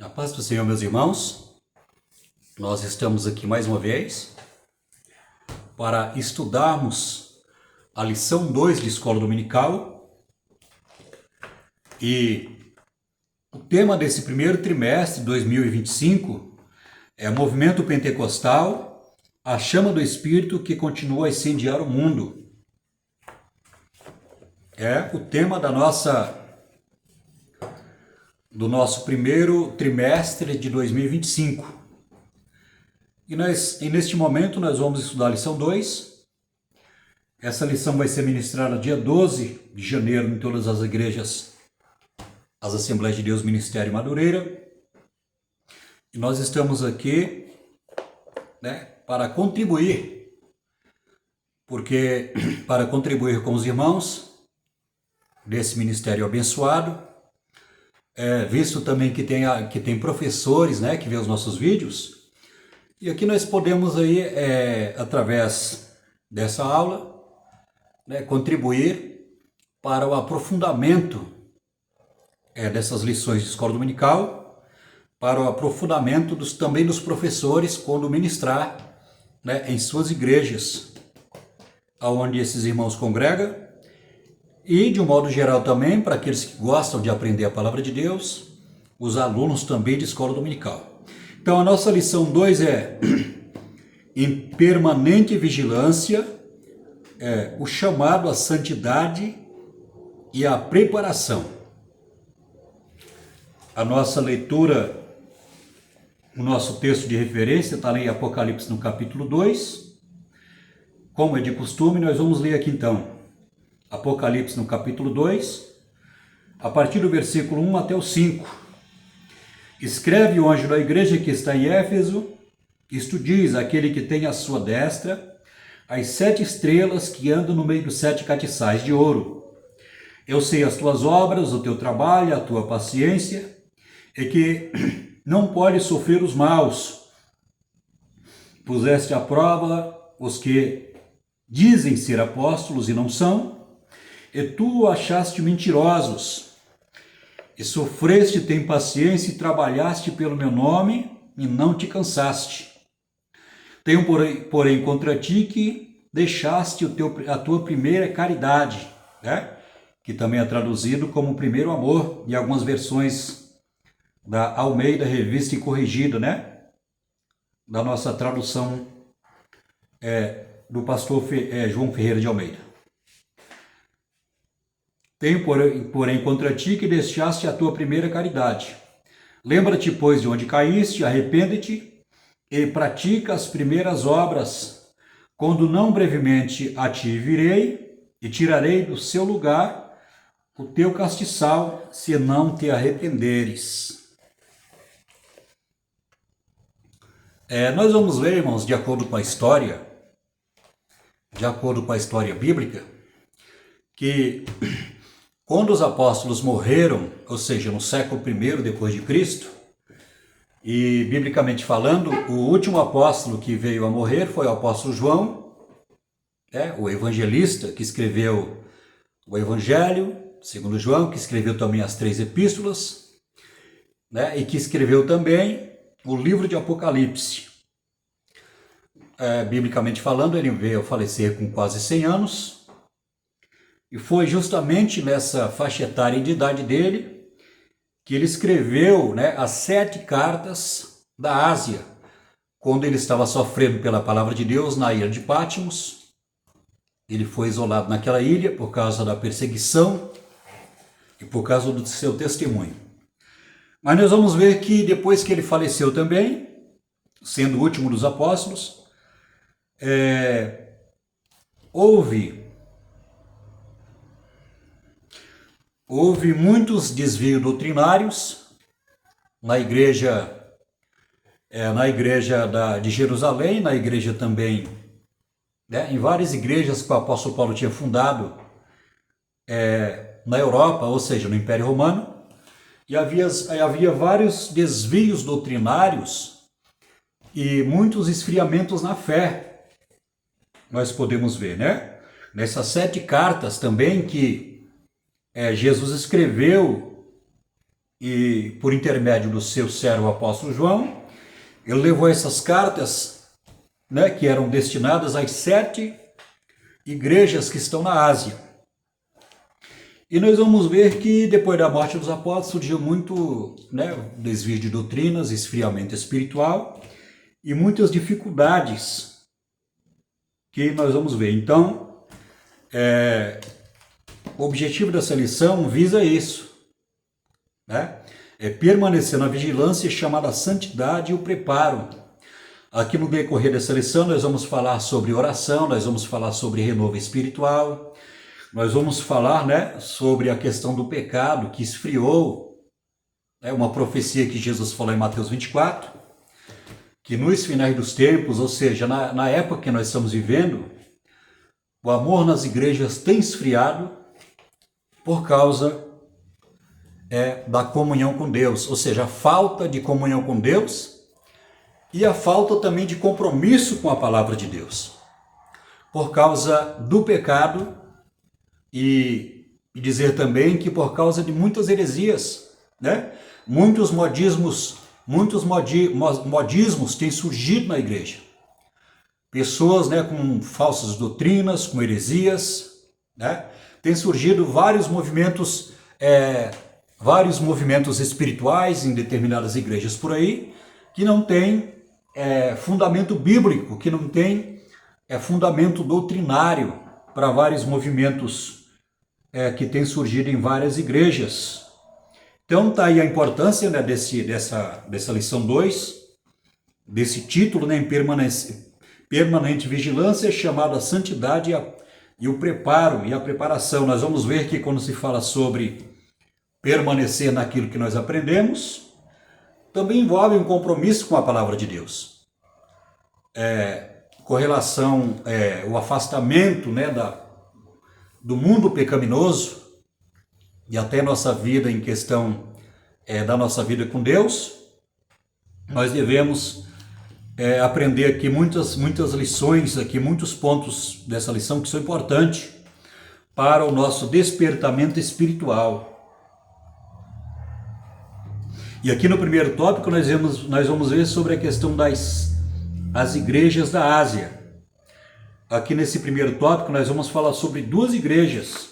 Na paz do Senhor, meus irmãos, nós estamos aqui mais uma vez para estudarmos a lição 2 de Escola Dominical e o tema desse primeiro trimestre de 2025 é Movimento Pentecostal, a chama do Espírito que continua a incendiar o mundo. É o tema do nosso primeiro trimestre de 2025. E neste momento nós vamos estudar a lição 2. Essa lição vai ser ministrada dia 12 de janeiro em todas as igrejas, as Assembleias de Deus Ministério Madureira. E nós estamos aqui, para contribuir, para contribuir com os irmãos desse ministério abençoado. Visto também que tem professores, que vê os nossos vídeos, e aqui nós podemos aí, através dessa aula, contribuir para o aprofundamento dessas lições de escola dominical, para o aprofundamento também dos professores quando ministrar em suas igrejas, aonde esses irmãos congregam. E, de um modo geral também, para aqueles que gostam de aprender a palavra de Deus, os alunos também de escola dominical. Então, a nossa lição 2 é em permanente vigilância, o chamado à santidade e à preparação. A nossa leitura, o nosso texto de referência está lá em Apocalipse no capítulo 2. Como é de costume, nós vamos ler aqui então. Apocalipse no capítulo 2, a partir do versículo 1 até o 5. Escreve o anjo da igreja que está em Éfeso, isto diz aquele que tem à sua destra as 7 estrelas que andam no meio dos 7 castiçais de ouro. Eu sei as tuas obras, o teu trabalho, a tua paciência, e que não podes sofrer os maus. Puseste à prova os que dizem ser apóstolos e não são, e tu achaste mentirosos, e sofreste, tem paciência, e trabalhaste pelo meu nome, e não te cansaste. Tenho, porém, contra ti que deixaste a tua primeira caridade, que também é traduzido como primeiro amor, em algumas versões da Almeida, revista e corrigida, da nossa tradução do pastor João Ferreira de Almeida. Tenho, porém, contra ti que deixaste a tua primeira caridade. Lembra-te, pois, de onde caíste, arrepende-te e pratica as primeiras obras. Quando não brevemente a ti virei e tirarei do seu lugar o teu castiçal, se não te arrependeres. Nós vamos ler, irmãos, de acordo com a história bíblica, que quando os apóstolos morreram, ou seja, no século I depois de Cristo, e biblicamente falando, o último apóstolo que veio a morrer foi o apóstolo João, o evangelista que escreveu o Evangelho, segundo João, que escreveu também as 3 epístolas, e que escreveu também o livro de Apocalipse. Biblicamente falando, ele veio a falecer com quase 100 anos, e foi justamente nessa faixa etária de idade dele que ele escreveu as 7 cartas da Ásia, quando ele estava sofrendo pela palavra de Deus na ilha de Patmos. Ele foi isolado naquela ilha por causa da perseguição e por causa do seu testemunho. Mas nós vamos ver que depois que ele faleceu também, sendo o último dos apóstolos, houve muitos desvios doutrinários na igreja de Jerusalém, na igreja também, em várias igrejas que o apóstolo Paulo tinha fundado na Europa, ou seja, no Império Romano, e havia vários desvios doutrinários e muitos esfriamentos na fé. Nós podemos ver, nessas 7 cartas também que Jesus escreveu e por intermédio do seu servo apóstolo João, ele levou essas cartas, né, que eram destinadas às 7 igrejas que estão na Ásia. E nós vamos ver que depois da morte dos apóstolos surgiu muito, né, desvio de doutrinas, esfriamento espiritual e muitas dificuldades que nós vamos ver. Então, o objetivo dessa lição visa isso, né? É permanecer na vigilância chamada santidade e o preparo. Aqui no decorrer dessa lição nós vamos falar sobre oração, nós vamos falar sobre renovo espiritual, nós vamos falar, né, sobre a questão do pecado que esfriou, uma profecia que Jesus falou em Mateus 24, que nos finais dos tempos, ou seja, na época que nós estamos vivendo, o amor nas igrejas tem esfriado por causa da comunhão com Deus, ou seja, a falta de comunhão com Deus e a falta também de compromisso com a palavra de Deus, por causa do pecado e dizer também que por causa de muitas heresias, né? Muitos modismos têm surgido na igreja. Pessoas, né, com falsas doutrinas, com heresias, né? Tem surgido vários movimentos espirituais em determinadas igrejas por aí, que não tem fundamento bíblico, que não tem fundamento doutrinário para vários movimentos que têm surgido em várias igrejas. Então está aí a importância, né, dessa lição 2, desse título, né, em permanente vigilância, chamada santidade e o preparo e a preparação. Nós vamos ver que quando se fala sobre permanecer naquilo que nós aprendemos, também envolve um compromisso com a palavra de Deus. Com relação ao afastamento, né, do mundo pecaminoso e até nossa vida em questão da nossa vida com Deus, nós devemos aprender aqui muitas lições, aqui muitos pontos dessa lição que são importantes para o nosso despertamento espiritual. E aqui no primeiro tópico nós vamos ver sobre a questão das igrejas da Ásia. Aqui nesse primeiro tópico nós vamos falar sobre 2 igrejas.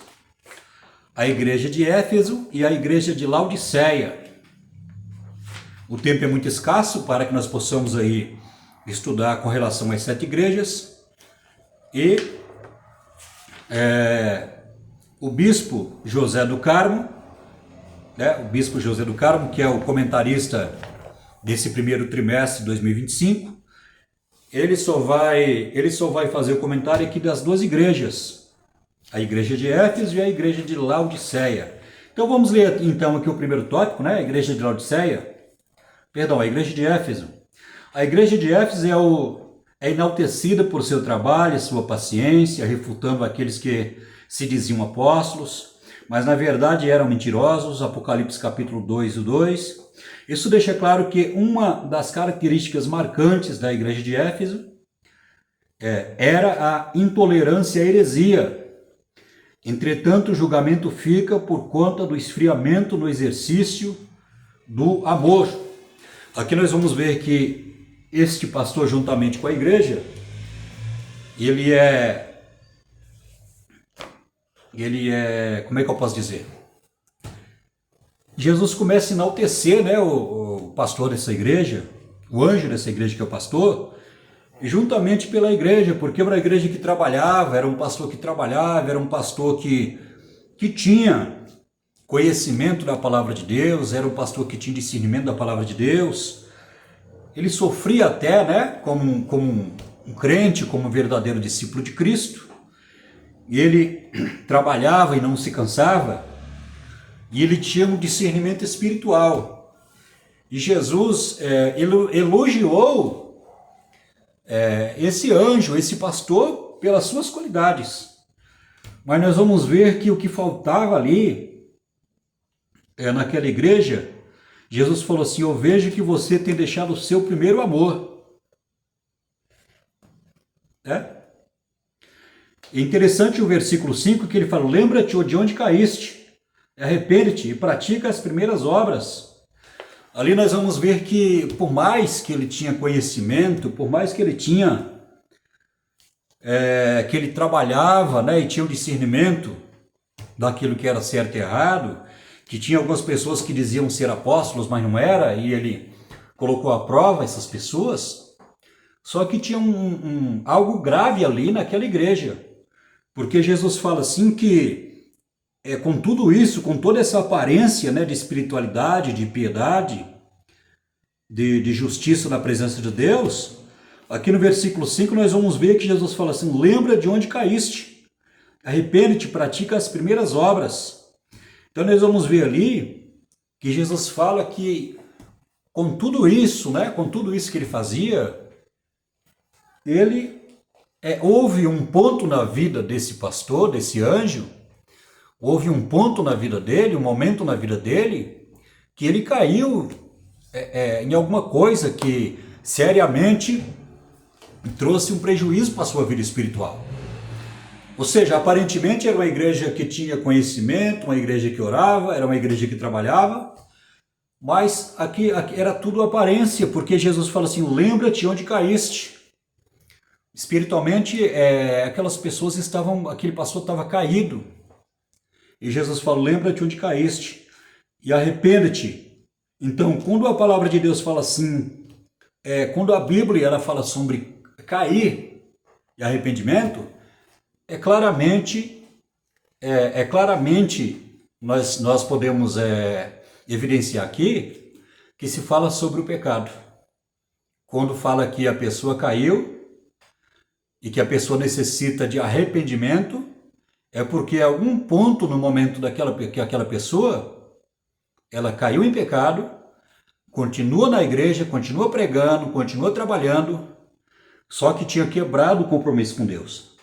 A igreja de Éfeso e a igreja de Laodiceia. O tempo é muito escasso para que nós possamos aí estudar com relação às 7 igrejas. E o bispo José do Carmo, o bispo José do Carmo, que é o comentarista desse primeiro trimestre de 2025, ele só vai fazer o comentário aqui das 2 igrejas, a igreja de Éfeso e a igreja de Laodiceia. Então vamos ler então aqui o primeiro tópico, né? A igreja de Laodiceia, a igreja de Éfeso. A igreja de Éfeso é enaltecida por seu trabalho, sua paciência, refutando aqueles que se diziam apóstolos, mas na verdade eram mentirosos. Apocalipse capítulo 2. Isso deixa claro que uma das características marcantes da igreja de Éfeso era a intolerância à heresia. Entretanto, o julgamento fica por conta do esfriamento no exercício do amor. Aqui nós vamos ver que este pastor, juntamente com a igreja, ele é, como é que eu posso dizer? Jesus começa a enaltecer, né, o pastor dessa igreja, o anjo dessa igreja que é o pastor, e juntamente pela igreja, porque era uma igreja que trabalhava, era um pastor que trabalhava, era um pastor que tinha conhecimento da palavra de Deus, era um pastor que tinha discernimento da palavra de Deus. Ele sofria até, né, como um crente, como um verdadeiro discípulo de Cristo, e ele trabalhava e não se cansava, e ele tinha um discernimento espiritual. E Jesus elogiou esse anjo, esse pastor, pelas suas qualidades. Mas nós vamos ver que o que faltava ali, naquela igreja, Jesus falou assim: eu vejo que você tem deixado o seu primeiro amor. É interessante o versículo 5 que ele fala: lembra-te de onde caíste, arrepende-te e pratica as primeiras obras. Ali nós vamos ver que, por mais que ele tinha conhecimento, por mais que ele tinha, que ele trabalhava, né, e tinha o discernimento daquilo que era certo e errado, que tinha algumas pessoas que diziam ser apóstolos, mas não era, e ele colocou à prova essas pessoas, só que tinha algo grave ali naquela igreja, porque Jesus fala assim que, com tudo isso, com toda essa aparência, né, de espiritualidade, de piedade, de justiça na presença de Deus, aqui no versículo 5 nós vamos ver que Jesus fala assim: lembra de onde caíste, arrepende-te, pratica as primeiras obras. Então nós vamos ver ali que Jesus fala que com tudo isso, né, com tudo isso que ele fazia, houve um ponto na vida desse pastor, desse anjo, houve um ponto na vida dele, um momento na vida dele, que ele caiu em alguma coisa que seriamente trouxe um prejuízo para a sua vida espiritual. Ou seja, aparentemente era uma igreja que tinha conhecimento, uma igreja que orava, era uma igreja que trabalhava, mas aqui era tudo aparência, porque Jesus fala assim: lembra-te onde caíste. Espiritualmente, aquelas pessoas aquele pastor estava caído. E Jesus fala: lembra-te onde caíste e arrepende-te. Então, quando a palavra de Deus fala assim, quando a Bíblia ela fala sobre cair e arrependimento, claramente nós podemos evidenciar aqui que se fala sobre o pecado. Quando fala que a pessoa caiu e que a pessoa necessita de arrependimento, é porque algum ponto no momento que aquela pessoa ela caiu em pecado, continua na igreja, continua pregando, continua trabalhando, só que tinha quebrado o compromisso com Deus,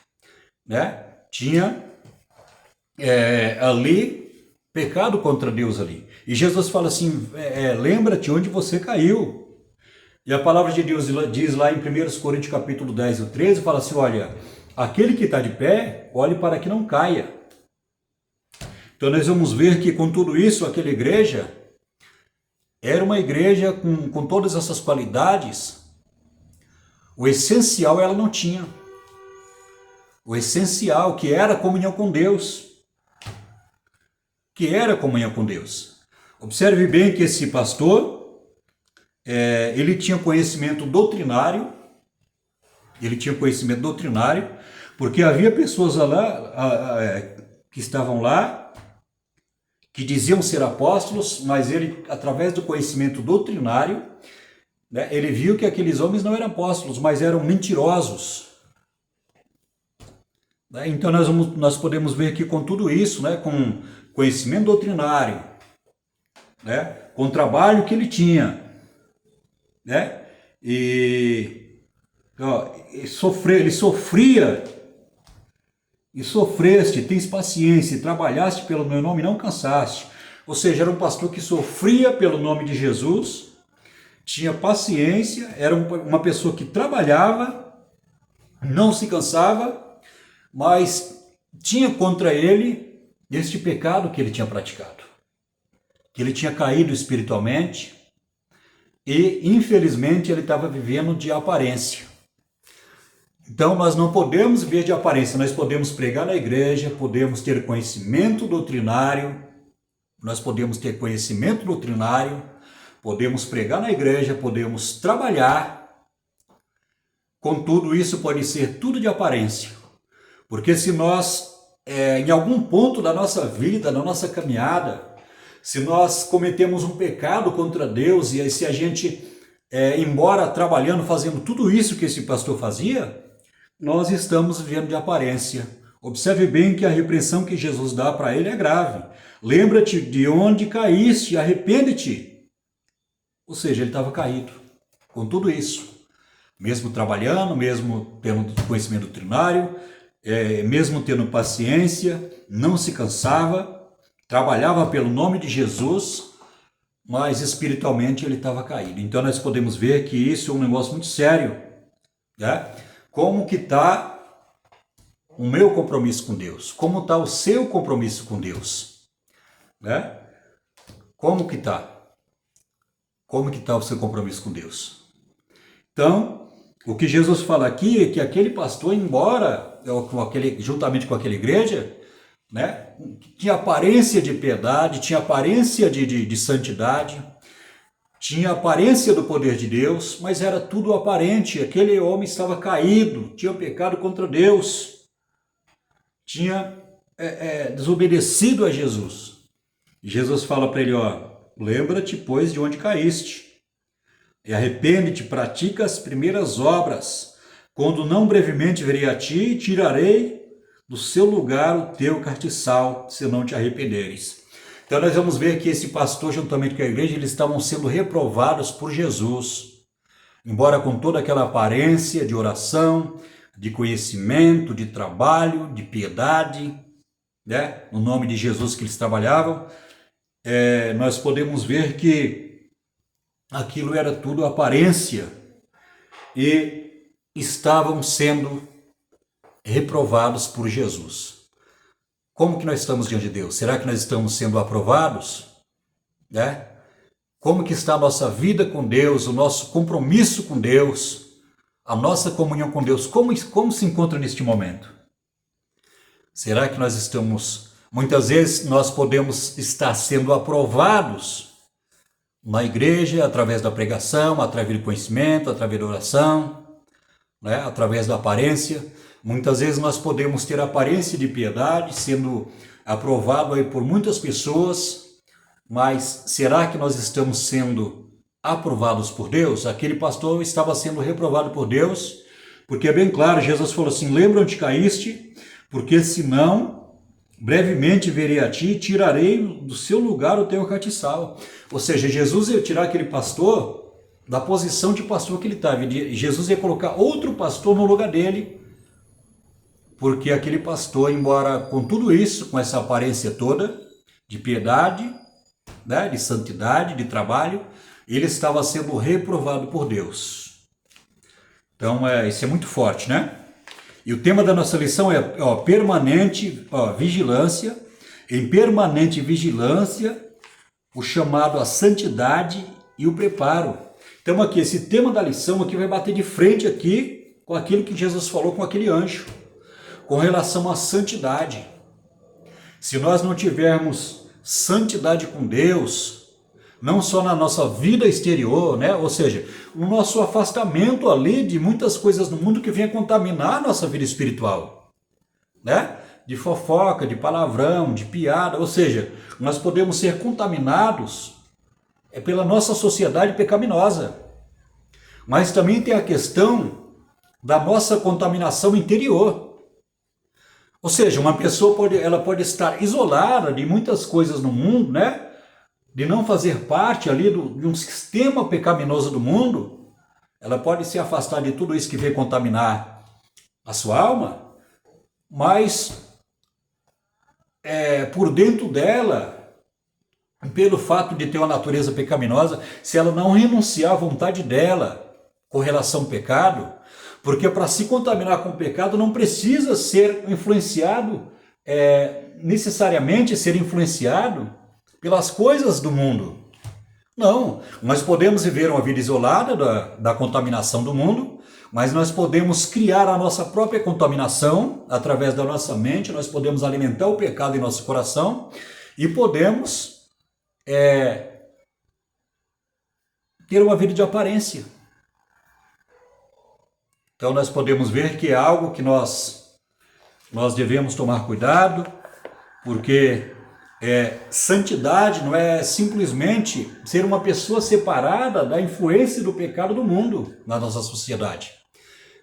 né? Tinha ali pecado contra Deus ali. E Jesus fala assim: lembra-te onde você caiu. E a palavra de Deus diz lá em 1 Coríntios capítulo 10 e 13, fala assim: olha, aquele que está de pé, olhe para que não caia. Então nós vamos ver que com tudo isso, aquela igreja era uma igreja com todas essas qualidades. O essencial ela não tinha. O essencial, que era a comunhão com Deus. Que era a comunhão com Deus. Observe bem que esse pastor, ele tinha conhecimento doutrinário. Ele tinha conhecimento doutrinário, porque havia pessoas lá que estavam lá, que diziam ser apóstolos, mas ele, através do conhecimento doutrinário, né, ele viu que aqueles homens não eram apóstolos, mas eram mentirosos. Então nós podemos ver que com tudo isso, né, com conhecimento doutrinário, né, com o trabalho que ele tinha, né, ele sofria, e sofreste, tens paciência, e trabalhaste pelo meu nome e não cansaste. Ou seja, era um pastor que sofria pelo nome de Jesus, tinha paciência, era uma pessoa que trabalhava, não se cansava, mas tinha contra ele este pecado que ele tinha praticado, que ele tinha caído espiritualmente e, infelizmente, ele estava vivendo de aparência. Então, nós não podemos viver de aparência, nós podemos pregar na igreja, podemos ter conhecimento doutrinário, podemos pregar na igreja, podemos trabalhar, contudo, isso pode ser tudo de aparência, porque se nós, em algum ponto da nossa vida, da nossa caminhada, se nós cometemos um pecado contra Deus, e se a gente, embora trabalhando, fazendo tudo isso que esse pastor fazia, nós estamos vivendo de aparência. Observe bem que a repreensão que Jesus dá para ele é grave. Lembra-te de onde caíste, arrepende-te. Ou seja, ele estava caído com tudo isso. Mesmo trabalhando, mesmo tendo conhecimento doutrinário, mesmo tendo paciência, não se cansava, trabalhava pelo nome de Jesus, mas espiritualmente ele estava caído. Então nós podemos ver que isso é um negócio muito sério, né? Como que está o meu compromisso com Deus? Como está o seu compromisso com Deus? Né? Como que está? Como que está o seu compromisso com Deus? Então, o que Jesus fala aqui é que aquele pastor, embora juntamente com aquela igreja, né, tinha aparência de piedade, tinha aparência de santidade, tinha aparência do poder de Deus, mas era tudo aparente. Aquele homem estava caído, tinha pecado contra Deus, tinha desobedecido a Jesus. E Jesus fala para ele, lembra-te, pois, de onde caíste, e arrepende-te, pratica as primeiras obras. Quando não brevemente virei a ti, e tirarei do seu lugar o teu castiçal, se não te arrependeres. Então nós vamos ver que esse pastor, juntamente com a igreja, eles estavam sendo reprovados por Jesus. Embora com toda aquela aparência de oração, de conhecimento, de trabalho, de piedade, né, no nome de Jesus que eles trabalhavam, nós podemos ver que aquilo era tudo aparência e estavam sendo reprovados por Jesus. Como que nós estamos diante de Deus? Será que nós estamos sendo aprovados? Né? Como que está a nossa vida com Deus, o nosso compromisso com Deus, a nossa comunhão com Deus? Como se encontra neste momento? Será que nós estamos... Muitas vezes nós podemos estar sendo aprovados na igreja, através da pregação, através do conhecimento, através da oração, né? Através da aparência. Muitas vezes nós podemos ter aparência de piedade, sendo aprovado aí por muitas pessoas, mas será que nós estamos sendo aprovados por Deus? Aquele pastor estava sendo reprovado por Deus, porque é bem claro, Jesus falou assim, lembra onde caíste, porque senão... brevemente verei a ti e tirarei do seu lugar o teu castiçal. Ou seja, Jesus ia tirar aquele pastor da posição de pastor que ele estava. Jesus ia colocar outro pastor no lugar dele, porque aquele pastor, embora com tudo isso, com essa aparência toda de piedade, né, de santidade, de trabalho, ele estava sendo reprovado por Deus. Então, isso é muito forte, né? E o tema da nossa lição é permanente vigilância, em permanente vigilância, o chamado à santidade e o preparo. Então aqui, esse tema da lição aqui vai bater de frente aqui com aquilo que Jesus falou com aquele anjo, com relação à santidade. Se nós não tivermos santidade com Deus, não só na nossa vida exterior, né? Ou seja, o nosso afastamento ali de muitas coisas no mundo que venha contaminar a nossa vida espiritual, né? De fofoca, de palavrão, de piada, ou seja, nós podemos ser contaminados pela nossa sociedade pecaminosa. Mas também tem a questão da nossa contaminação interior. Ou seja, uma pessoa pode estar isolada de muitas coisas no mundo, né? De não fazer parte ali de um sistema pecaminoso do mundo, ela pode se afastar de tudo isso que vem contaminar a sua alma, mas por dentro dela, pelo fato de ter uma natureza pecaminosa, se ela não renunciar à vontade dela com relação ao pecado, porque para se contaminar com o pecado não precisa ser influenciado, necessariamente ser influenciado pelas coisas do mundo. Não, nós podemos viver uma vida isolada da contaminação do mundo, mas nós podemos criar a nossa própria contaminação através da nossa mente, nós podemos alimentar o pecado em nosso coração e podemos ter uma vida de aparência. Então nós podemos ver que é algo que nós devemos tomar cuidado, porque santidade não é simplesmente ser uma pessoa separada da influência do pecado do mundo na nossa sociedade.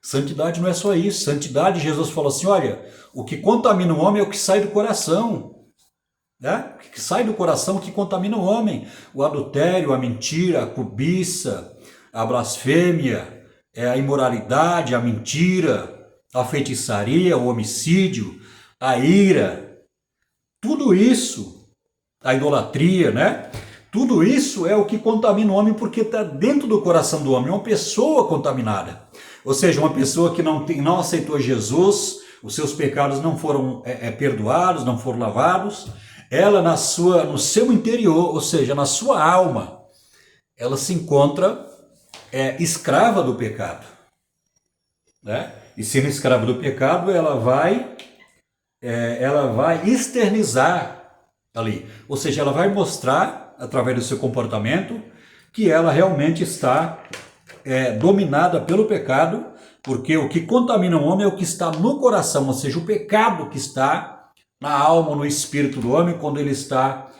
Santidade não é só isso. Santidade, Jesus falou assim, olha, o que contamina o homem é o que sai do coração. Né? O que sai do coração é o que contamina o homem. O adultério, a mentira, a cobiça, a blasfêmia, a imoralidade, a mentira, a feitiçaria, o homicídio, a ira. Tudo isso, a idolatria, né? Tudo isso é o que contamina o homem porque está dentro do coração do homem, é uma pessoa contaminada. Ou seja, uma pessoa que não aceitou Jesus, os seus pecados não foram perdoados, não foram lavados, ela no seu interior, ou seja, na sua alma, ela se encontra escrava do pecado, né? E sendo escrava do pecado, ela vai externizar ali, ou seja, ela vai mostrar através do seu comportamento que ela realmente está dominada pelo pecado, porque o que contamina o homem é o que está no coração, ou seja, o pecado que está na alma, no espírito do homem, quando ele está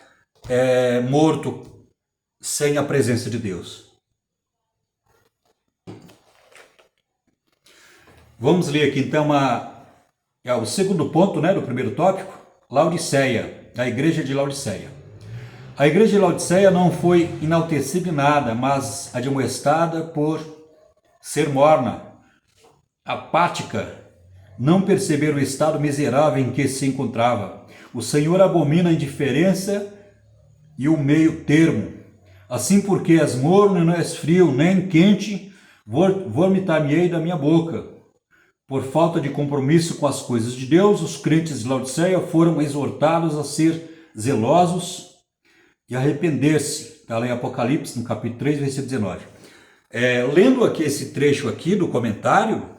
morto sem a presença de Deus. Vamos ler aqui então o segundo ponto, né, do primeiro tópico, Laodiceia, a igreja de Laodiceia. A igreja de Laodiceia não foi enaltecida em nada, mas admoestada por ser morna, apática, não perceber o estado miserável em que se encontrava. O Senhor abomina a indiferença e o meio termo. Assim, porque és morno e não és frio, nem quente, vomitar-me-ei da minha boca. Por falta de compromisso com as coisas de Deus, os crentes de Laodiceia foram exortados a ser zelosos e arrepender-se. Está lá em Apocalipse, no capítulo 3, versículo 19. Lendo aqui esse trecho aqui do comentário,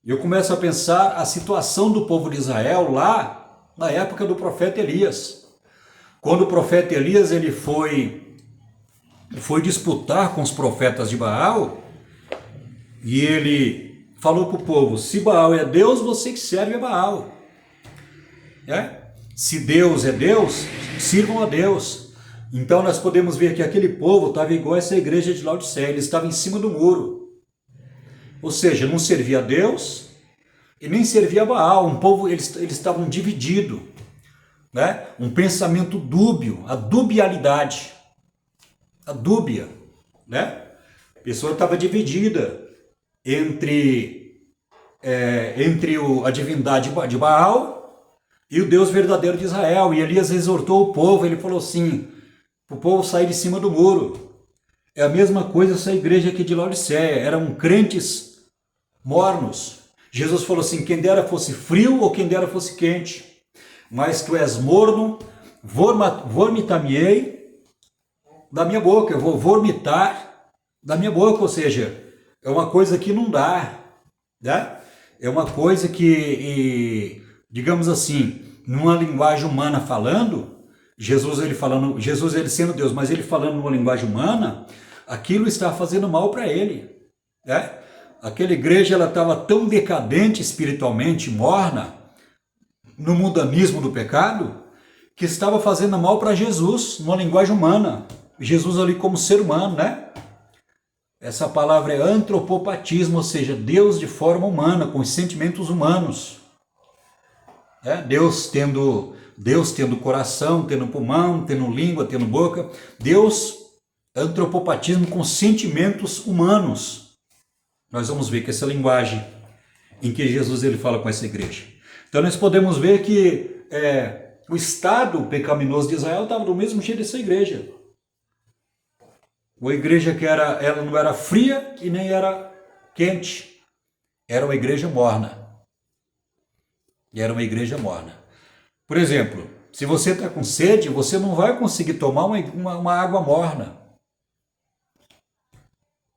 eu começo a pensar a situação do povo de Israel lá na época do profeta Elias. Quando o profeta Elias ele foi disputar com os profetas de Baal, e ele falou para o povo: se Baal é Deus, você que serve a Baal. Se Deus é Deus, sirvam a Deus. Então nós podemos ver que aquele povo estava igual a essa igreja de Laodiceia, eles estavam em cima do muro. Ou seja, não servia a Deus e nem servia a Baal. Um povo, eles estavam divididos, né? Um pensamento dúbio, a dubialidade, a dúbia, né? A pessoa estava dividida entre a divindade de Baal e o Deus verdadeiro de Israel. E Elias exortou o povo, ele falou assim, para o povo sair de cima do muro. É a mesma coisa essa igreja aqui de Laodiceia, eram crentes mornos. Jesus falou assim: quem dera fosse frio ou quem dera fosse quente, mas tu és morno, vomitar-me-ei da minha boca, eu vou vomitar da minha boca, ou seja, é uma coisa que não dá, né? É uma coisa que, digamos assim, numa linguagem humana falando, Jesus ele sendo Deus, mas ele falando numa linguagem humana, aquilo está fazendo mal para ele, né? Aquela igreja ela estava tão decadente espiritualmente, morna, no mundanismo do pecado, que estava fazendo mal para Jesus, numa linguagem humana. Jesus ali como ser humano, né? Essa palavra é antropopatismo, ou seja, Deus de forma humana, com os sentimentos humanos. Deus tendo coração, tendo pulmão, tendo língua, tendo boca. Deus, antropopatismo com sentimentos humanos. Nós vamos ver que essa linguagem em que Jesus ele fala com essa igreja. Então nós podemos ver que o estado pecaminoso de Israel estava do mesmo jeito dessa igreja. Uma igreja que ela não era fria e nem era quente. Era uma igreja morna. E era uma igreja morna. Por exemplo, se você está com sede, você não vai conseguir tomar uma água morna.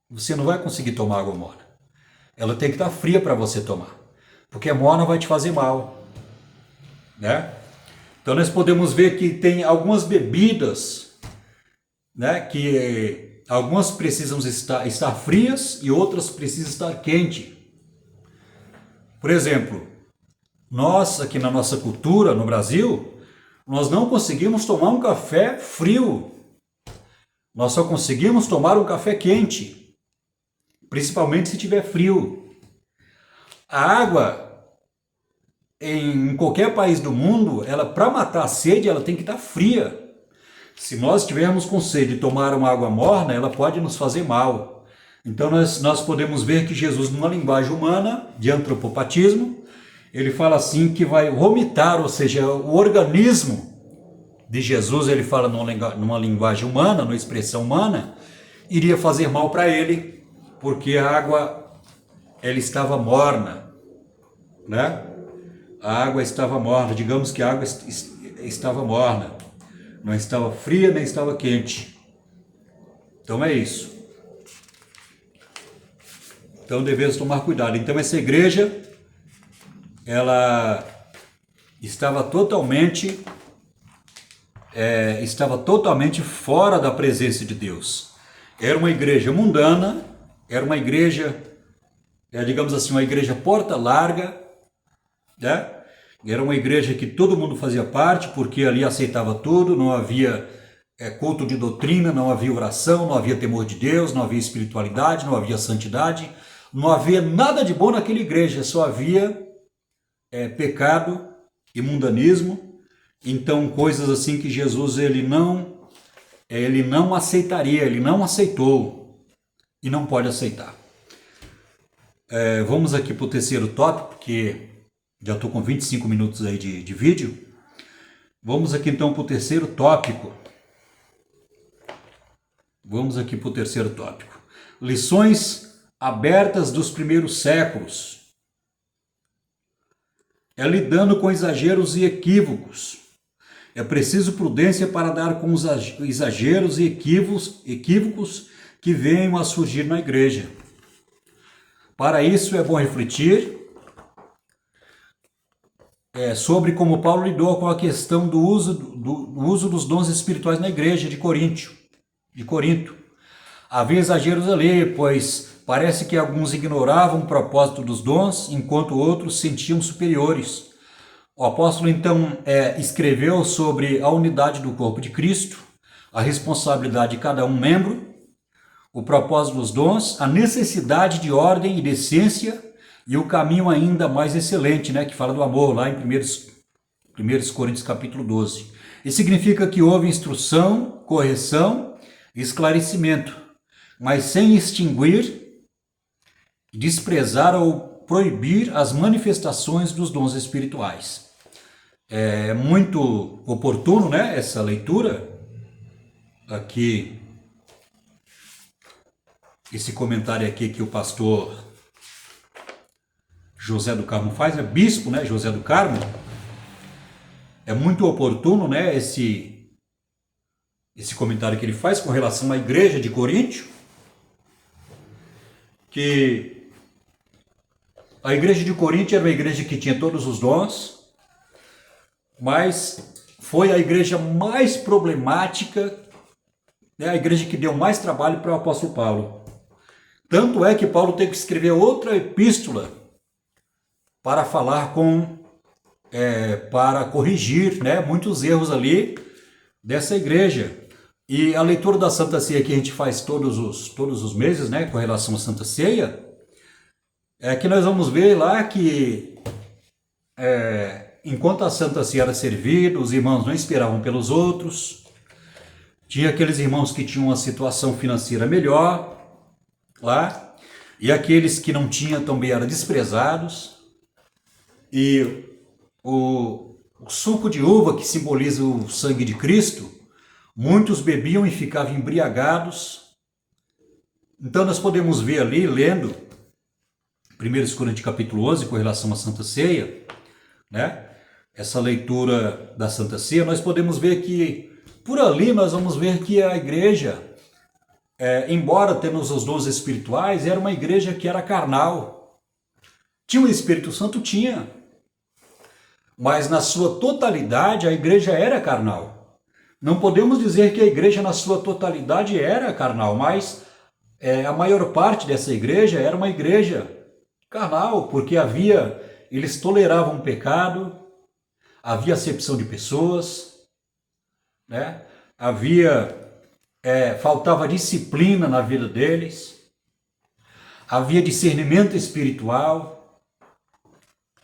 Você não vai conseguir tomar água morna. Ela tem que estar fria para você tomar. Porque a morna vai te fazer mal, né? Então nós podemos ver que tem algumas bebidas, né, que algumas precisam estar frias e outras precisam estar quentes. Por exemplo, nós aqui na nossa cultura, no Brasil, nós não conseguimos tomar um café frio. Nós só conseguimos tomar um café quente, principalmente se tiver frio. A água em qualquer país do mundo, ela para matar a sede, ela tem que estar fria. Se nós tivermos com sede de tomar uma água morna, ela pode nos fazer mal. Então nós podemos ver que Jesus, numa linguagem humana, de antropopatismo, ele fala assim que vai vomitar, ou seja, o organismo de Jesus, ele fala numa linguagem humana, numa expressão humana, iria fazer mal para ele, porque a água ela estava morna, né? A água estava morna, digamos que a água estava morna, não estava fria nem estava quente. Então é isso. Então devemos tomar cuidado. Então essa igreja, ela estava totalmente fora da presença de Deus. Era uma igreja mundana, era uma igreja, digamos assim, uma igreja porta larga, né? Era uma igreja que todo mundo fazia parte, porque ali aceitava tudo, não havia culto de doutrina, não havia oração, não havia temor de Deus, não havia espiritualidade, não havia santidade, não havia nada de bom naquela igreja, só havia pecado e mundanismo. Então coisas assim que Jesus ele não aceitaria, ele não aceitou e não pode aceitar. Vamos aqui para o terceiro tópico, porque já estou com 25 minutos aí de vídeo. Vamos aqui então para o terceiro tópico. Lições abertas dos primeiros séculos. Lidando com exageros e equívocos. É preciso prudência para dar com os exageros e equívocos que venham a surgir na igreja. Para isso é bom refletir sobre como Paulo lidou com a questão do uso dos dons espirituais na igreja de Corinto. Havia exageros ali, pois parece que alguns ignoravam o propósito dos dons, enquanto outros se sentiam superiores. O apóstolo então escreveu sobre a unidade do corpo de Cristo, a responsabilidade de cada um membro, o propósito dos dons, a necessidade de ordem e decência e o caminho ainda mais excelente, né, que fala do amor, lá em 1 Coríntios capítulo 12. Isso significa que houve instrução, correção e esclarecimento, mas sem extinguir, desprezar ou proibir as manifestações dos dons espirituais. É muito oportuno, né, essa leitura aqui, esse comentário aqui que o pastor José do Carmo faz, bispo, né, José do Carmo. É muito oportuno, né, esse comentário que ele faz com relação à igreja de Coríntio, que a igreja de Coríntio era uma igreja que tinha todos os dons, mas foi a igreja mais problemática, né, a igreja que deu mais trabalho para o apóstolo Paulo. Tanto é que Paulo teve que escrever outra epístola para falar para corrigir, né, muitos erros ali dessa igreja. E a leitura da Santa Ceia que a gente faz todos os meses, né, com relação à Santa Ceia, que nós vamos ver lá que enquanto a Santa Ceia era servida, os irmãos não esperavam pelos outros, tinha aqueles irmãos que tinham uma situação financeira melhor lá, e aqueles que não tinham também eram desprezados, e o suco de uva que simboliza o sangue de Cristo, muitos bebiam e ficavam embriagados. Então nós podemos ver ali, lendo 1 Coríntios capítulo 11, com relação à Santa Ceia, né? Essa leitura da Santa Ceia, nós podemos ver que, por ali nós vamos ver que a igreja, embora tendo os dons espirituais, era uma igreja que era carnal. Tinha o Espírito Santo? Tinha. Mas na sua totalidade a igreja era carnal. Não podemos dizer que a igreja na sua totalidade era carnal, mas a maior parte dessa igreja era uma igreja carnal, porque eles toleravam o pecado, havia acepção de pessoas, né? Faltava disciplina na vida deles, havia discernimento espiritual,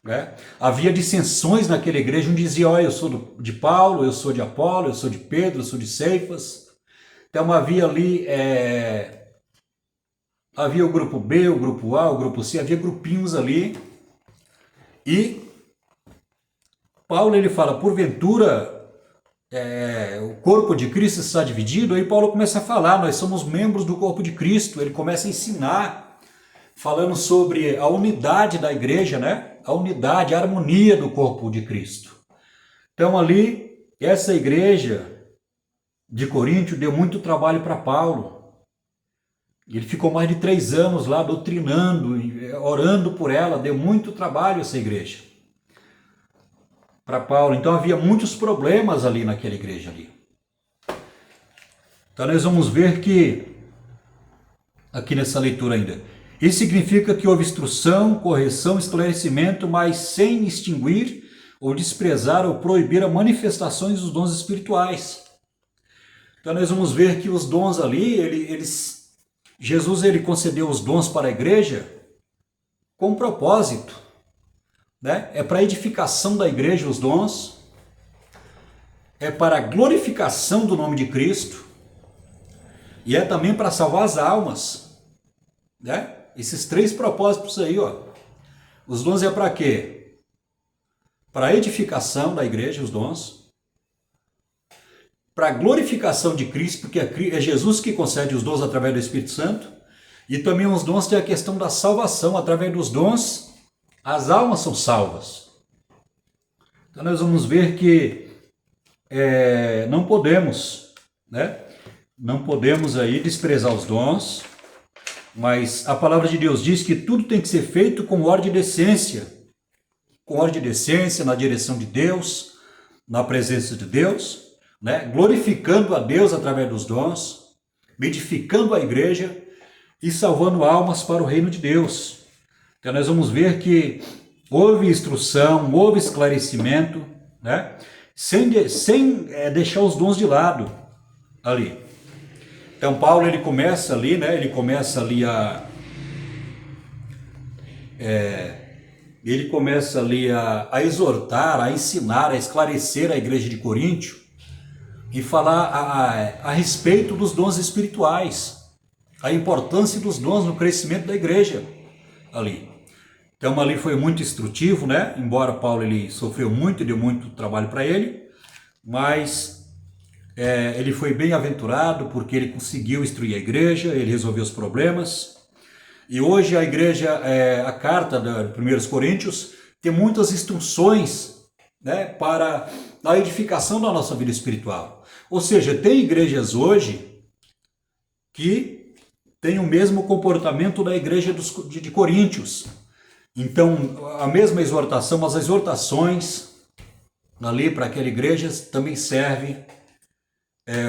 né? Havia dissensões naquela igreja, um dizia, eu sou de Paulo, eu sou de Apolo, eu sou de Pedro, eu sou de Cefas. Então havia ali, havia o grupo B, o grupo A, o grupo C, havia grupinhos ali, e Paulo ele fala, porventura o corpo de Cristo está dividido. Aí Paulo começa a falar, nós somos membros do corpo de Cristo. Ele começa a ensinar, falando sobre a unidade da igreja, né? A unidade, a harmonia do corpo de Cristo. Então ali, essa igreja de Coríntio deu muito trabalho para Paulo. Ele ficou mais de 3 anos lá doutrinando, orando por ela, deu muito trabalho essa igreja para Paulo. Então havia muitos problemas ali naquela igreja ali. Então nós vamos ver que, aqui nessa leitura ainda, isso significa que houve instrução, correção, esclarecimento, mas sem extinguir ou desprezar ou proibir as manifestações dos dons espirituais. Então nós vamos ver que os dons ali, Jesus ele concedeu os dons para a igreja com um propósito, né? É para a edificação da igreja os dons, é para a glorificação do nome de Cristo e é também para salvar as almas, né? Esses 3 propósitos aí, ó. Os dons é para quê? Para a edificação da igreja, os dons, para a glorificação de Cristo, porque é Jesus que concede os dons através do Espírito Santo, e também os dons tem a questão da salvação. Através dos dons, as almas são salvas. Então nós vamos ver que não podemos, né? Não podemos aí desprezar os dons, mas a palavra de Deus diz que tudo tem que ser feito com ordem e decência, na direção de Deus, na presença de Deus, né? Glorificando a Deus através dos dons, edificando a igreja e salvando almas para o reino de Deus. Então nós vamos ver que houve instrução, houve esclarecimento, né? Sem deixar os dons de lado ali. Então Paulo ele começa ali, né? Ele começa a exortar, a ensinar, a esclarecer a igreja de Coríntio e falar a respeito dos dons espirituais, a importância dos dons no crescimento da igreja ali. Então ali foi muito instrutivo, né? Embora Paulo ele sofreu muito, deu muito trabalho para ele, mas ele foi bem-aventurado porque ele conseguiu instruir a igreja, ele resolveu os problemas. E hoje a igreja, a carta de 1 Coríntios, tem muitas instruções, né, para a edificação da nossa vida espiritual. Ou seja, tem igrejas hoje que têm o mesmo comportamento da igreja de Coríntios. Então, a mesma exortação, as exortações ali para aquela igreja também serve,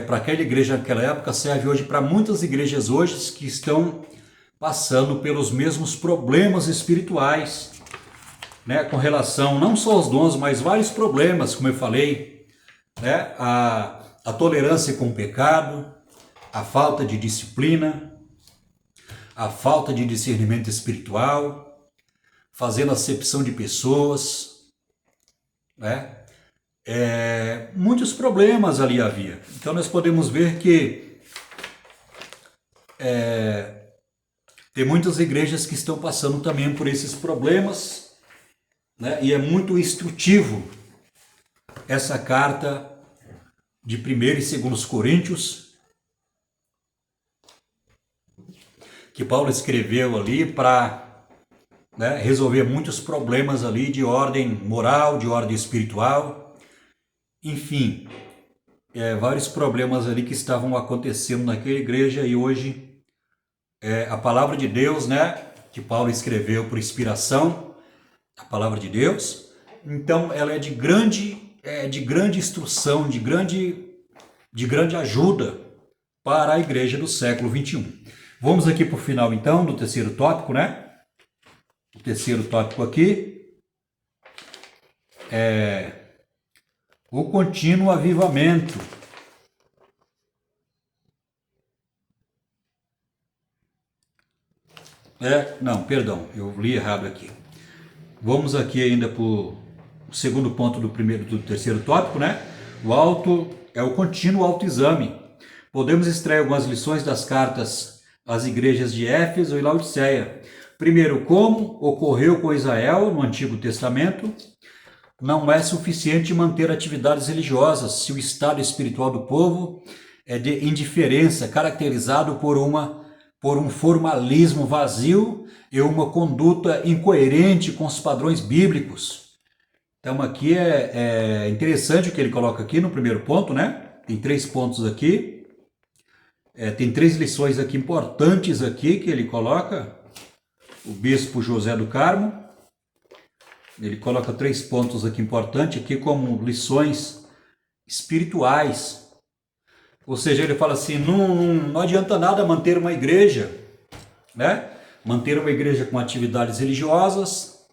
para aquela igreja naquela época, serve hoje para muitas igrejas hoje que estão passando pelos mesmos problemas espirituais, né, com relação não só aos dons, mas vários problemas, como eu falei, né, a tolerância com o pecado, a falta de disciplina, a falta de discernimento espiritual, fazendo acepção de pessoas, né? Muitos problemas ali havia. Então nós podemos ver que tem muitas igrejas que estão passando também por esses problemas, né? E é muito instrutivo essa carta de 1 e 2 Coríntios, que Paulo escreveu ali para, né, resolver muitos problemas ali de ordem moral, de ordem espiritual, enfim, vários problemas ali que estavam acontecendo naquela igreja. E hoje a palavra de Deus, né, que Paulo escreveu por inspiração, a palavra de Deus, então ela é de grande instrução, de grande ajuda para a igreja do século 21. Vamos aqui para o final então do terceiro tópico, né? O terceiro tópico aqui é o contínuo avivamento. Não, perdão, eu li errado aqui. Vamos aqui ainda para o segundo ponto do terceiro tópico, né? O contínuo autoexame. Podemos extrair algumas lições das cartas às igrejas de Éfeso e Laodiceia. Primeiro, como ocorreu com Israel no Antigo Testamento, não é suficiente manter atividades religiosas se o estado espiritual do povo é de indiferença, caracterizado por um formalismo vazio e uma conduta incoerente com os padrões bíblicos. Então aqui é interessante o que ele coloca aqui no primeiro ponto, né? Tem 3 pontos aqui. Tem 3 lições aqui importantes aqui que ele coloca, o bispo José do Carmo. Ele coloca 3 pontos aqui importantes aqui como lições espirituais. Ou seja, ele fala assim, não adianta nada manter uma igreja, né? Manter uma igreja com atividades religiosas,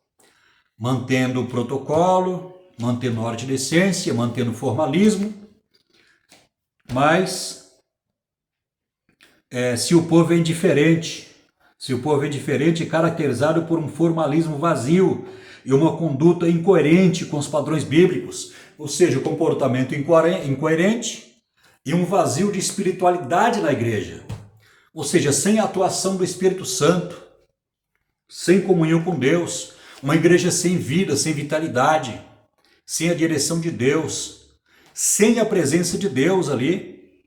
mantendo o protocolo, mantendo a ordem de decência, mantendo o formalismo, mas se o povo é indiferente, caracterizado por um formalismo vazio e uma conduta incoerente com os padrões bíblicos, ou seja, o comportamento incoerente e um vazio de espiritualidade na igreja, ou seja, sem a atuação do Espírito Santo, sem comunhão com Deus, uma igreja sem vida, sem vitalidade, sem a direção de Deus, sem a presença de Deus ali,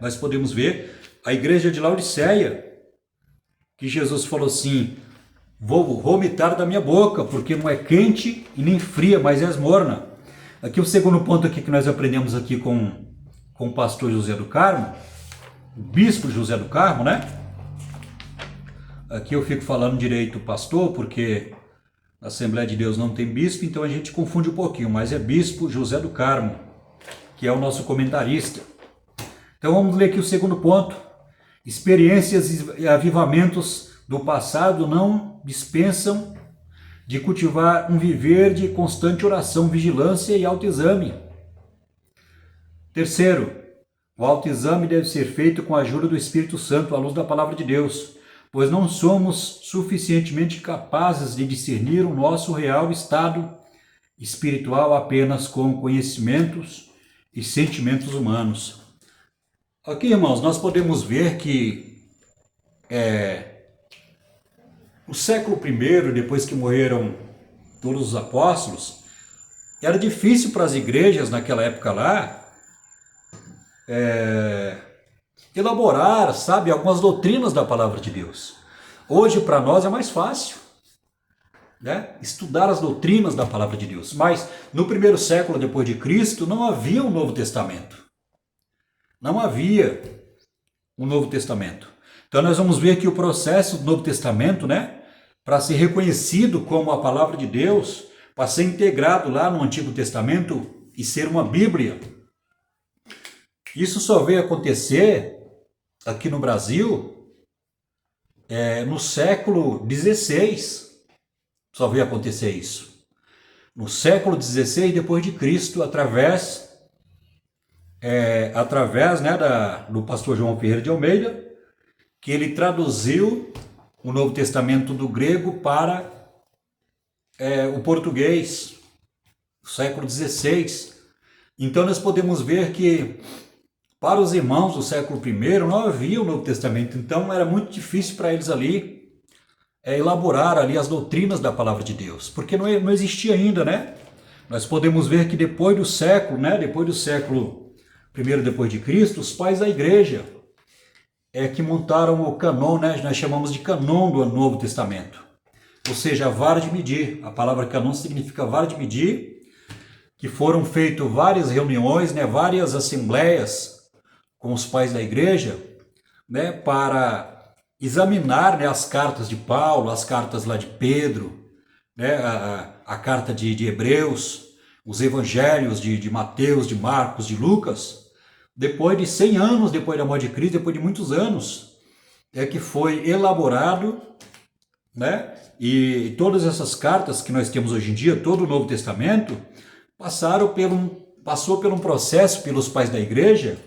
nós podemos ver a igreja de Laodiceia, que Jesus falou assim, vou vomitar da minha boca, porque não é quente e nem fria, mas é morna. Aqui o segundo ponto aqui que nós aprendemos aqui com o pastor José do Carmo, o bispo José do Carmo, né? Aqui eu fico falando direito pastor, porque na Assembleia de Deus não tem bispo, então a gente confunde um pouquinho, mas é bispo José do Carmo, que é o nosso comentarista. Então vamos ler aqui o segundo ponto. Experiências e avivamentos do passado não dispensam de cultivar um viver de constante oração, vigilância e autoexame. Terceiro, o autoexame deve ser feito com a ajuda do Espírito Santo, à luz da palavra de Deus, pois não somos suficientemente capazes de discernir o nosso real estado espiritual apenas com conhecimentos e sentimentos humanos. Aqui, irmãos, nós podemos ver que no século I, depois que morreram todos os apóstolos, era difícil para as igrejas naquela época lá elaborar, sabe, algumas doutrinas da palavra de Deus. Hoje, para nós, é mais fácil, né, estudar as doutrinas da palavra de Deus. Mas no primeiro século depois de Cristo não havia um Novo Testamento. Não havia um Novo Testamento. Então nós vamos ver que o processo do Novo Testamento, né, para ser reconhecido como a palavra de Deus, para ser integrado lá no Antigo Testamento e ser uma Bíblia, isso só veio acontecer aqui no Brasil no século XVI. Só veio acontecer isso. No século XVI depois de Cristo, através né, do pastor João Ferreira de Almeida, que ele traduziu o Novo Testamento do grego para o português, no século XVI. Então nós podemos ver que para os irmãos do século I não havia o Novo Testamento, então era muito difícil para eles ali elaborar ali as doutrinas da palavra de Deus, porque não existia ainda, né? Nós podemos ver que depois do século I depois de Cristo, os pais da igreja que montaram o canon, né? Nós chamamos de canon do Novo Testamento, ou seja, a vara de medir. A palavra canon significa vara de medir, que foram feitas várias reuniões, né? Várias assembleias com os pais da igreja, né? Para examinar, né, as cartas de Paulo, as cartas lá de Pedro, né? A carta de Hebreus, os evangelhos de Mateus, de Marcos, de Lucas. Depois de 100 anos, depois da morte de Cristo, depois de muitos anos, que foi elaborado, né? E todas essas cartas que nós temos hoje em dia, todo o Novo Testamento, passou por um processo pelos pais da igreja,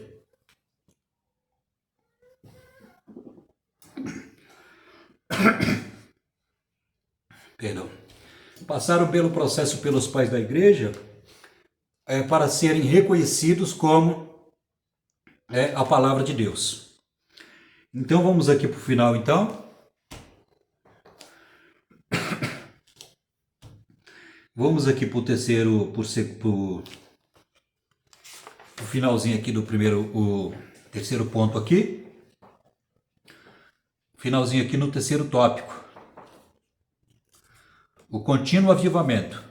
passaram pelo processo pelos pais da igreja para serem reconhecidos como a palavra de Deus. Então vamos aqui para o final, então. Vamos aqui para o finalzinho aqui do o terceiro ponto aqui. Finalzinho aqui no terceiro tópico. O contínuo avivamento.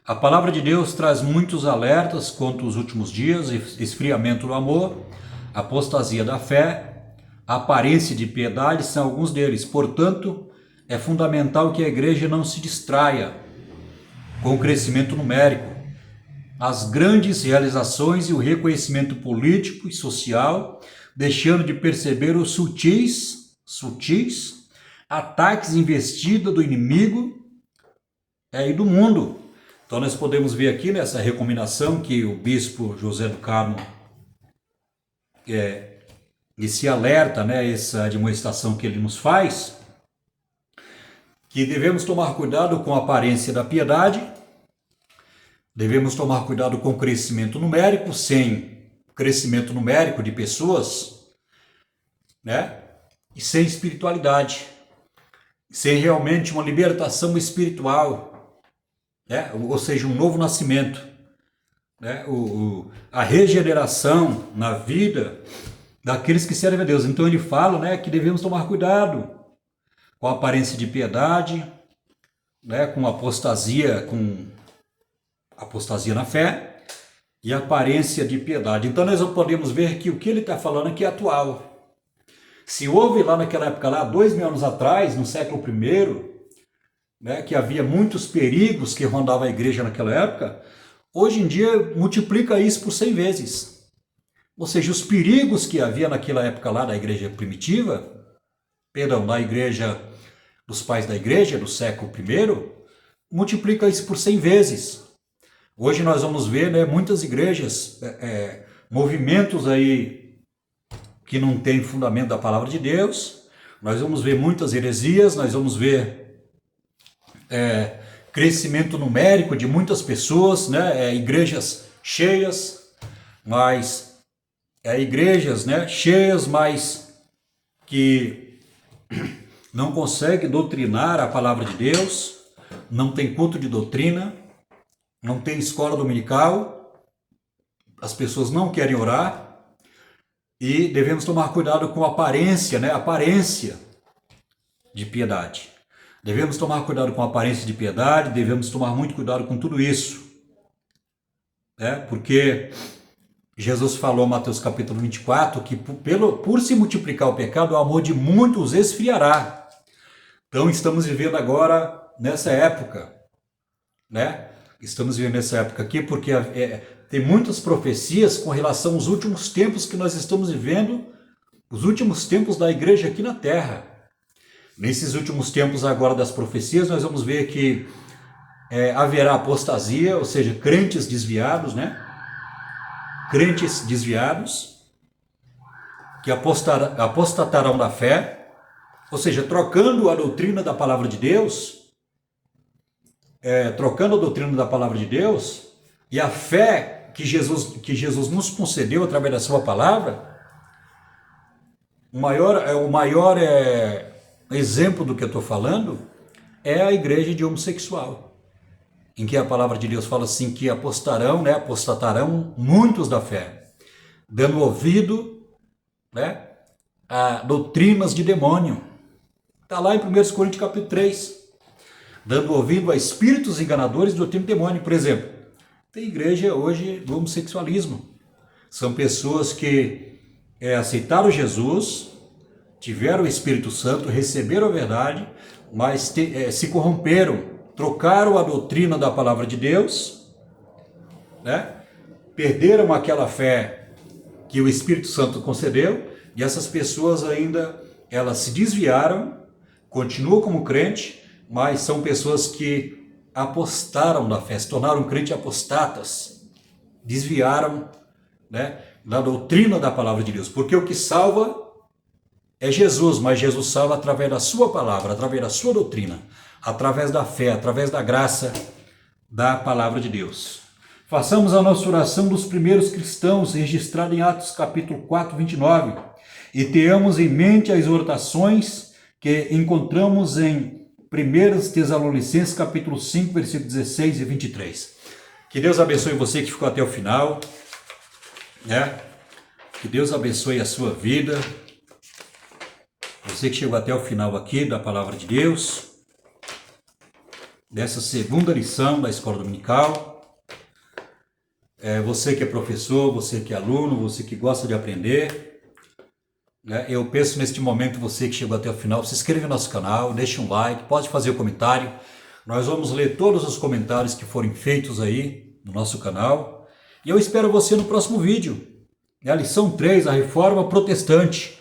A palavra de Deus traz muitos alertas contra os últimos dias, esfriamento do amor, apostasia da fé, aparência de piedade são alguns deles. Portanto, é fundamental que a igreja não se distraia com o crescimento numérico, as grandes realizações e o reconhecimento político e social, deixando de perceber os sutis ataques investidos do inimigo e do mundo. Então nós podemos ver aqui nessa recomendação que o bispo José do Carmo esse alerta, essa admoestação que ele nos faz, que devemos tomar cuidado com a aparência da piedade, devemos tomar cuidado com o crescimento numérico, sem crescimento numérico de pessoas, e sem espiritualidade, sem realmente uma libertação espiritual, ou seja, um novo nascimento, a regeneração na vida daqueles que servem a Deus. Então ele fala que devemos tomar cuidado com a aparência de piedade, com apostasia na fé e aparência de piedade. Então nós podemos ver que o que ele está falando aqui é atual. Se houve lá naquela época, lá 2000 anos atrás, no século I, que havia muitos perigos que rondavam a igreja naquela época, hoje em dia multiplica isso por 100 vezes. Ou seja, os perigos que havia naquela época lá da igreja primitiva, na igreja dos pais da igreja do século I, multiplica isso por 100 vezes. Hoje nós vamos ver muitas igrejas, movimentos aí que não têm fundamento da palavra de Deus, nós vamos ver muitas heresias, nós vamos ver crescimento numérico de muitas pessoas, igrejas cheias, mas igrejas cheias, mas que não conseguem doutrinar a palavra de Deus, não tem culto de doutrina, não tem escola dominical, as pessoas não querem orar, e devemos tomar cuidado com a aparência, aparência de piedade. Devemos tomar cuidado com a aparência de piedade, devemos tomar muito cuidado com tudo isso, porque Jesus falou em Mateus capítulo 24 que por se multiplicar o pecado, o amor de muitos esfriará. Então estamos vivendo agora nessa época, Estamos vivendo nessa época aqui porque tem muitas profecias com relação aos últimos tempos que nós estamos vivendo, os últimos tempos da igreja aqui na terra. Nesses últimos tempos agora das profecias, nós vamos ver que haverá apostasia, ou seja, crentes desviados, crentes desviados, que apostatarão da fé, ou seja, trocando a doutrina da palavra de Deus, e a fé que Jesus nos concedeu através da sua palavra. O maior exemplo do que eu estou falando é a igreja de homossexual, em que a palavra de Deus fala assim que apostatarão muitos da fé, dando ouvido a doutrinas de demônio. Está lá em 1 Coríntios capítulo 3, dando ouvido a espíritos enganadores do doutrina de demônio. Por exemplo, tem igreja hoje do homossexualismo. São pessoas que aceitaram Jesus, tiveram o Espírito Santo, receberam a verdade, mas se corromperam, trocaram a doutrina da palavra de Deus, perderam aquela fé que o Espírito Santo concedeu, e essas pessoas ainda, elas se desviaram, continuam como crente, mas são pessoas que apostaram da fé, se tornaram crentes apostatas, desviaram da doutrina da palavra de Deus, porque o que salva é Jesus, mas Jesus salva através da sua palavra, através da sua doutrina, através da fé, através da graça da palavra de Deus. Façamos a nossa oração dos primeiros cristãos, registrada em Atos capítulo 4, 29, e tenhamos em mente as exortações que encontramos em 1 Tessalonicenses capítulo 5, versículos 16 e 23. Que Deus abençoe você que ficou até o final, Que Deus abençoe a sua vida. Você que chegou até o final aqui da palavra de Deus, dessa segunda lição da escola dominical. Você que é professor, você que é aluno, você que gosta de aprender, Eu penso neste momento, você que chegou até o final, se inscreva no nosso canal, deixe um like, pode fazer um comentário. Nós vamos ler todos os comentários que forem feitos aí no nosso canal. E eu espero você no próximo vídeo. A lição 3, a reforma protestante,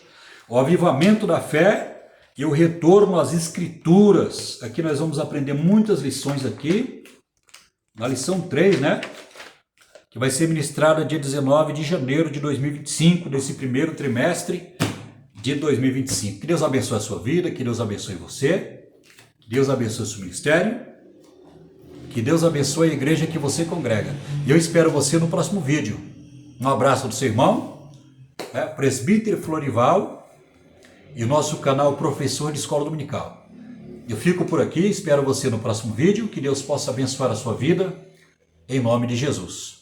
o avivamento da fé e o retorno às escrituras. Aqui nós vamos aprender muitas lições aqui. Na lição 3, que vai ser ministrada dia 19 de janeiro de 2025, desse primeiro trimestre de 2025. Que Deus abençoe a sua vida, que Deus abençoe você, que Deus abençoe o seu ministério, que Deus abençoe a igreja que você congrega. E eu espero você no próximo vídeo. Um abraço do seu irmão, presbítero Florival, e o nosso canal Professor de Escola Dominical. Eu fico por aqui, espero você no próximo vídeo, que Deus possa abençoar a sua vida, em nome de Jesus.